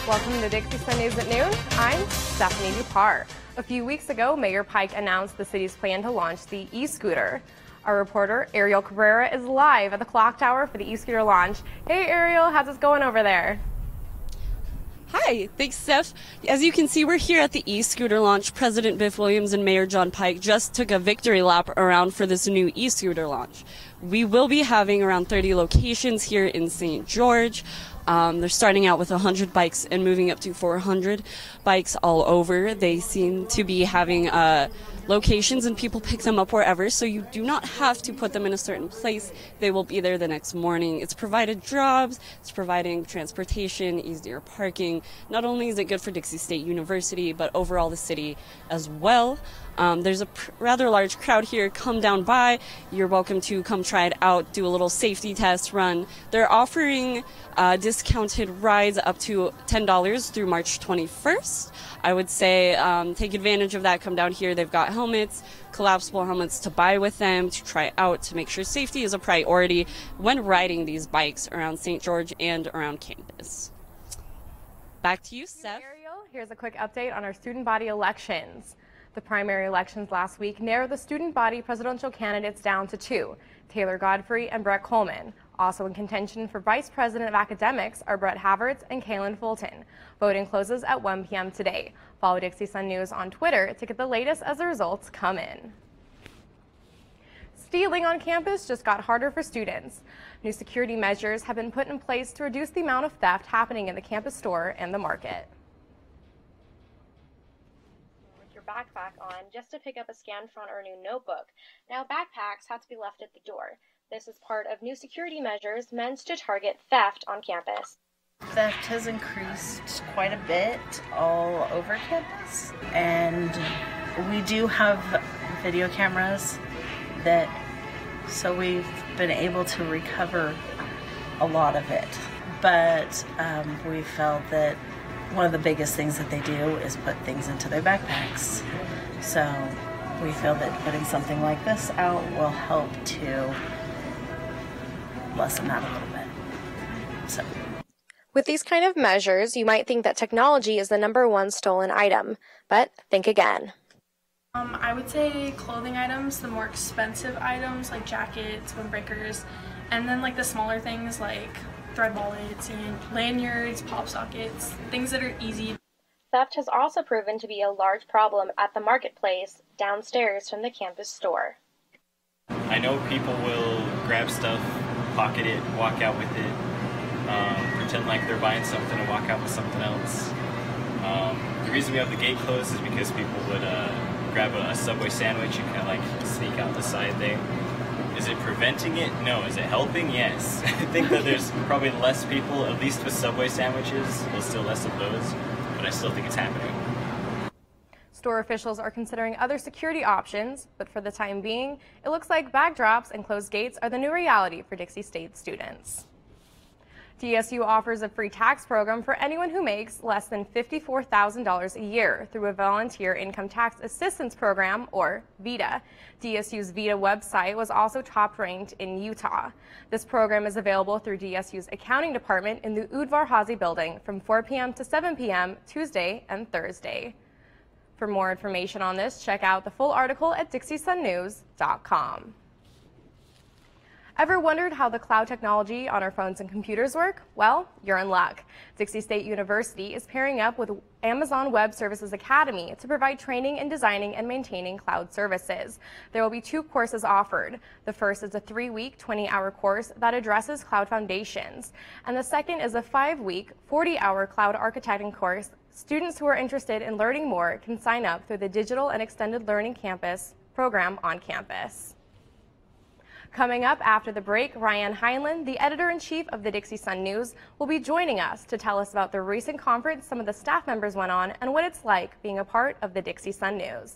Welcome to Dixie Sun News at noon. I'm Stephanie Dupar. A few weeks ago, Mayor Pike announced the city's plan to launch the e-scooter. Our reporter, Ariel Cabrera, is live at the clock tower for the e-scooter launch. Hey, Ariel, how's it going over there? Hi, thanks, Steph. As you can see, we're here at the e-scooter launch. President Biff Williams and Mayor John Pike just took a victory lap around for this new e-scooter launch. We will be having around 30 locations here in St. George. They're starting out with 100 bikes and moving up to 400 bikes all over. They seem to be having locations and people pick them up wherever, so you do not have to put them in a certain place. They will be there the next morning. It's provided jobs, it's providing transportation, easier parking. Not only is it good for Dixie State University, but overall the city as well. There's a rather large crowd here. Come down by. You're welcome to come try it out, do a little safety test run. They're offering discounted rides up to $10 through March 21st. I would say take advantage of that. Come down here. They've got helmets, collapsible helmets to buy with them, to try out, to make sure safety is a priority when riding these bikes around St. George and around campus. Back to you, Steph. Ariel, here's a quick update on our student body elections. The primary elections last week narrowed the student body presidential candidates down to two, Taylor Godfrey and Brett Coleman. Also in contention for Vice President of Academics are Brett Havertz and Kaylin Fulton. Voting closes at 1 p.m. today. Follow Dixie Sun News on Twitter to get the latest as the results come in. Stealing on campus just got harder for students. New security measures have been put in place to reduce the amount of theft happening in the campus store and the market. Backpack on just to pick up a scan font or a new notebook. Now backpacks have to be left at the door. This is part of new security measures meant to target theft on campus. Theft has increased quite a bit all over campus, and we do have video cameras so we've been able to recover a lot of it. But we felt that one of the biggest things that they do is put things into their backpacks. So we feel that putting something like this out will help to lessen that a little bit. So, with these kind of measures, you might think that technology is the #1 stolen item, but think again. I would say clothing items, the more expensive items like jackets, windbreakers, and then like the smaller things like thread wallets and lanyards, pop sockets, things that are easy. Theft has also proven to be a large problem at the marketplace downstairs from the campus store. I know people will grab stuff, pocket it, walk out with it, pretend like they're buying something and walk out with something else. The reason we have the gate closed is because people would grab a Subway sandwich and kind of like sneak out the side there. Is it preventing it? No. Is it helping? Yes. I think that there's probably less people, at least with Subway sandwiches. There's still less of those, but I still think it's happening. Store officials are considering other security options, but for the time being, it looks like bag drops and closed gates are the new reality for Dixie State students. DSU offers a free tax program for anyone who makes less than $54,000 a year through a Volunteer Income Tax Assistance Program, or VITA. DSU's VITA website was also top ranked in Utah. This program is available through DSU's accounting department in the Udvar Hazy building from 4 p.m. to 7 p.m. Tuesday and Thursday. For more information on this, check out the full article at DixieSunNews.com. Ever wondered how the cloud technology on our phones and computers work? Well, you're in luck. Dixie State University is pairing up with Amazon Web Services Academy to provide training in designing and maintaining cloud services. There will be 2 courses offered. The first is a 3-week, 20-hour course that addresses cloud foundations, and the second is a 5-week, 40-hour cloud architecting course. Students who are interested in learning more can sign up through the Digital and Extended Learning Campus program on campus. Coming up after the break, Ryan Heinlein, the editor-in-chief of the Dixie Sun News, will be joining us to tell us about the recent conference some of the staff members went on and what it's like being a part of the Dixie Sun News.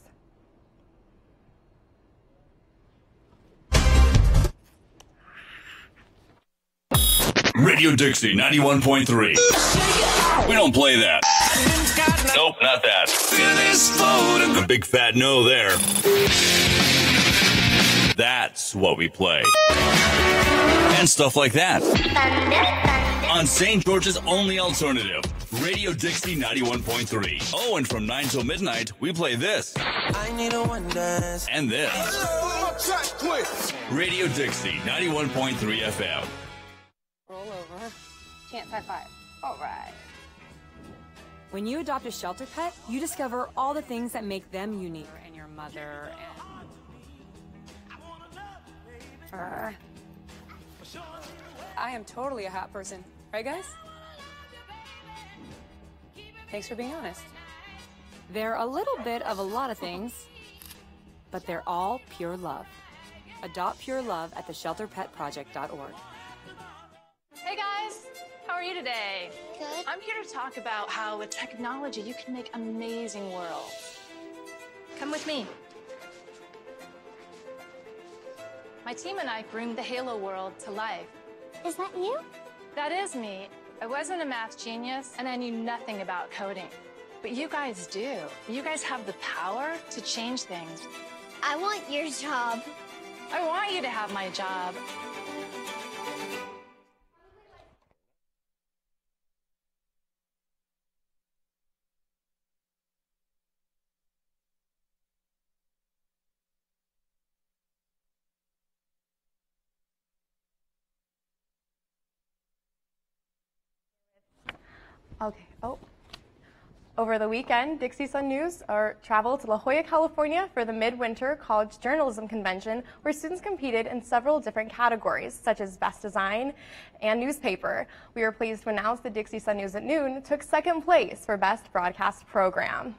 Radio Dixie 91.3. We don't play that. Nope, not that. A big fat no there. That's what we play. And stuff like that. on St. George's only alternative, Radio Dixie 91.3. Oh, and from 9 till midnight, we play this. I need a one dance. And this. Radio Dixie 91.3 FM. Roll over. Chance high five. All right. When you adopt a shelter pet, you discover all the things that make them unique. And your mother and... I am totally a hot person. Right, guys? Thanks for being honest. They're a little bit of a lot of things, but they're all pure love. Adopt pure love at theshelterpetproject.org. Hey guys, how are you today? Good. I'm here to talk about how with technology you can make amazing worlds. Come with me. My team and I bring the Halo world to life. Is that you? That is me. I wasn't a math genius and I knew nothing about coding. But you guys do. You guys have the power to change things. I want your job. I want you to have my job. Okay. Oh. Over the weekend, Dixie Sun News traveled to La Jolla, California for the Midwinter College Journalism Convention, where students competed in several different categories, such as Best Design and Newspaper. We are pleased to announce that Dixie Sun News at Noon took second place for Best Broadcast Program.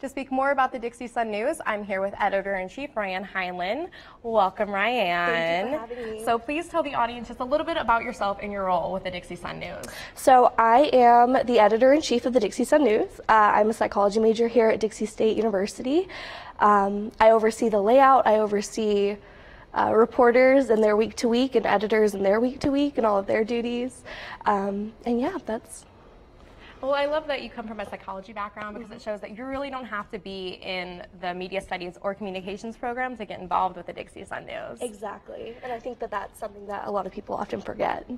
To speak more about the Dixie Sun News, I'm here with Editor-in-Chief Ryan Heinlein. Welcome, Ryan. Thank you for having me. So please tell the audience just a little bit about yourself and your role with the Dixie Sun News. So I am the Editor-in-Chief of the Dixie Sun News. I'm a psychology major here at Dixie State University. I oversee the layout. I oversee reporters and their week-to-week and editors and their week-to-week and all of their duties. And yeah, that's... Well, I love that you come from a psychology background because it shows that you really don't have to be in the media studies or communications program to get involved with the Dixie Sun News. Exactly, and I think that that's something that a lot of people often forget.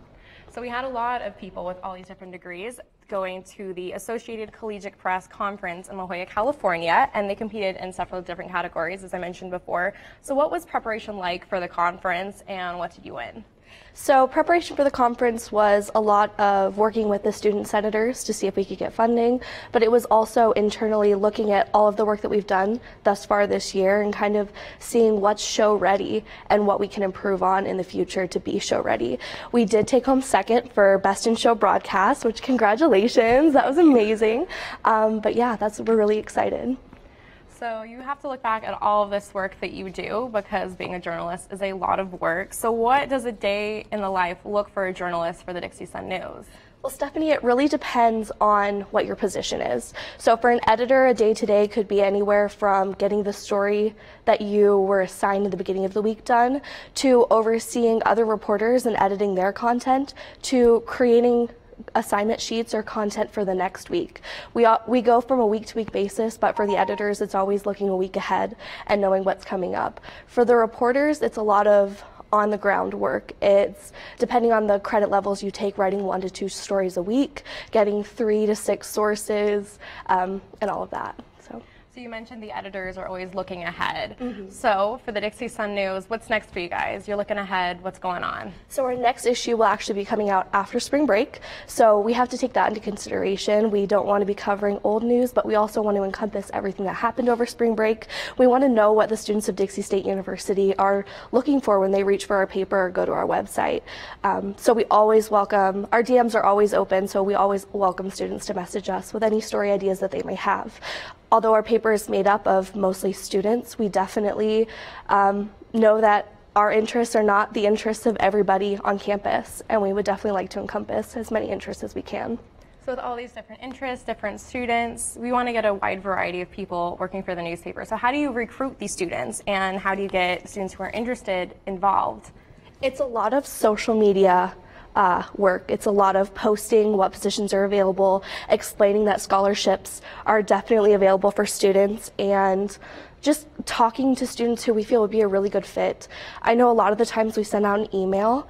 So we had a lot of people with all these different degrees going to the Associated Collegiate Press Conference in La Jolla, California, and they competed in several different categories, as I mentioned before. So what was preparation like for the conference, and what did you win? So preparation for the conference was a lot of working with the student senators to see if we could get funding, but it was also internally looking at all of the work that we've done thus far this year and kind of seeing what's show ready and what we can improve on in the future to be show ready. We did take home second for Best in Show Broadcast, which congratulations, that was amazing. But yeah, we're really excited. So you have to look back at all of this work that you do because being a journalist is a lot of work. So what does a day in the life look for a journalist for the Dixie Sun News? Well, Stephanie, it really depends on what your position is. So for an editor, a day-to-day could be anywhere from getting the story that you were assigned at the beginning of the week done, to overseeing other reporters and editing their content, to creating assignment sheets or content for the next week. We go from a week-to-week basis, but for the editors, it's always looking a week ahead and knowing what's coming up. For the reporters, it's a lot of on-the-ground work. It's, depending on the credit levels you take, writing 1 to 2 stories a week, getting 3 to 6 sources, and all of that. So you mentioned the editors are always looking ahead. So for the Dixie Sun News, what's next for you guys? You're looking ahead, what's going on? So our next issue will actually be coming out after spring break. So we have to take that into consideration. We don't want to be covering old news, but we also want to encompass everything that happened over spring break. We want to know what the students of Dixie State University are looking for when they reach for our paper or go to our website. So we always welcome, our DMs are always open, so we always welcome students to message us with any story ideas that they may have. Although our paper is made up of mostly students, we definitely know that our interests are not the interests of everybody on campus, and we would definitely like to encompass as many interests as we can. So with all these different interests, different students, we want to get a wide variety of people working for the newspaper. So how do you recruit these students, and how do you get students who are interested involved? It's a lot of social media work. It's a lot of posting what positions are available, explaining that scholarships are definitely available for students, and just talking to students who we feel would be a really good fit. I know a lot of the times we send out an email.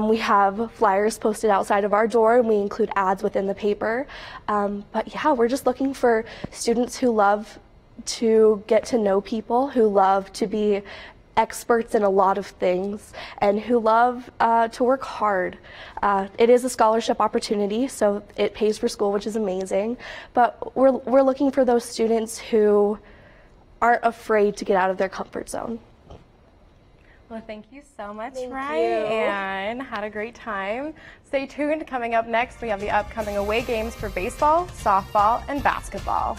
We have flyers posted outside of our door, and we include ads within the paper. But yeah, we're just looking for students who love to get to know people, who love to be experts in a lot of things, and who love to work hard. It is a scholarship opportunity, so it pays for school, which is amazing. But we're looking for those students who aren't afraid to get out of their comfort zone. Well, thank you so much, Thank Ryan. Had a great time. Stay tuned. Coming up next, we have the upcoming away games for baseball, softball, and basketball.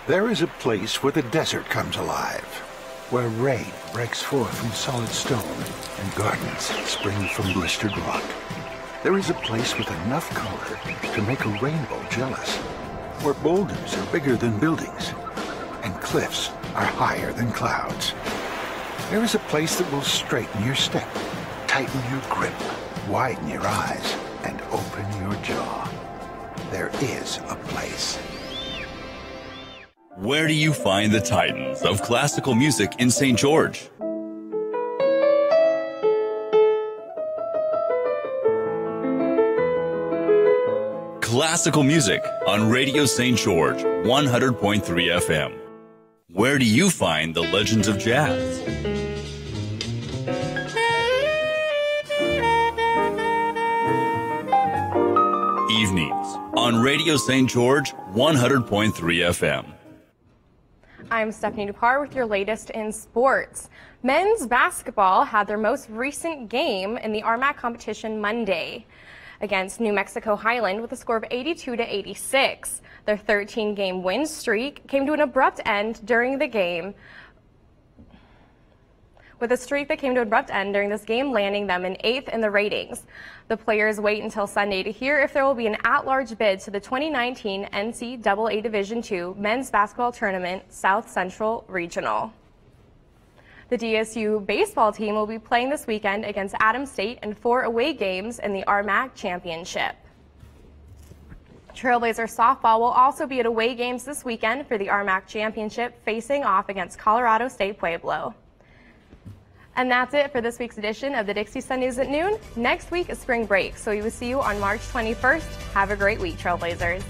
There is a place where the desert comes alive, where rain breaks forth from solid stone and gardens spring from blistered rock. There is a place with enough color to make a rainbow jealous, where boulders are bigger than buildings and cliffs are higher than clouds. There is a place that will straighten your step, tighten your grip, widen your eyes, and open your jaw. There is a place. Where do you find the titans of classical music in St. George? Classical music on Radio St. George, 100.3 FM. Where do you find the legends of jazz? Evenings on Radio St. George, 100.3 FM. I'm Stephanie Dupar with your latest in sports. Men's basketball had their most recent game in the RMAC competition Monday against New Mexico Highland with a score of 82-86. Their 13-game win streak came to an abrupt end during the game, with a streak that came to an abrupt end during this game, landing them in 8th in the ratings. The players wait until Sunday to hear if there will be an at-large bid to the 2019 NCAA Division II Men's Basketball Tournament South Central Regional. The DSU baseball team will be playing this weekend against Adams State in 4 away games in the RMAC Championship. Trailblazer softball will also be at away games this weekend for the RMAC Championship, facing off against Colorado State Pueblo. And that's it for this week's edition of the Dixie Sun News at noon. Next week is spring break, so we will see you on March 21st. Have a great week, Trailblazers.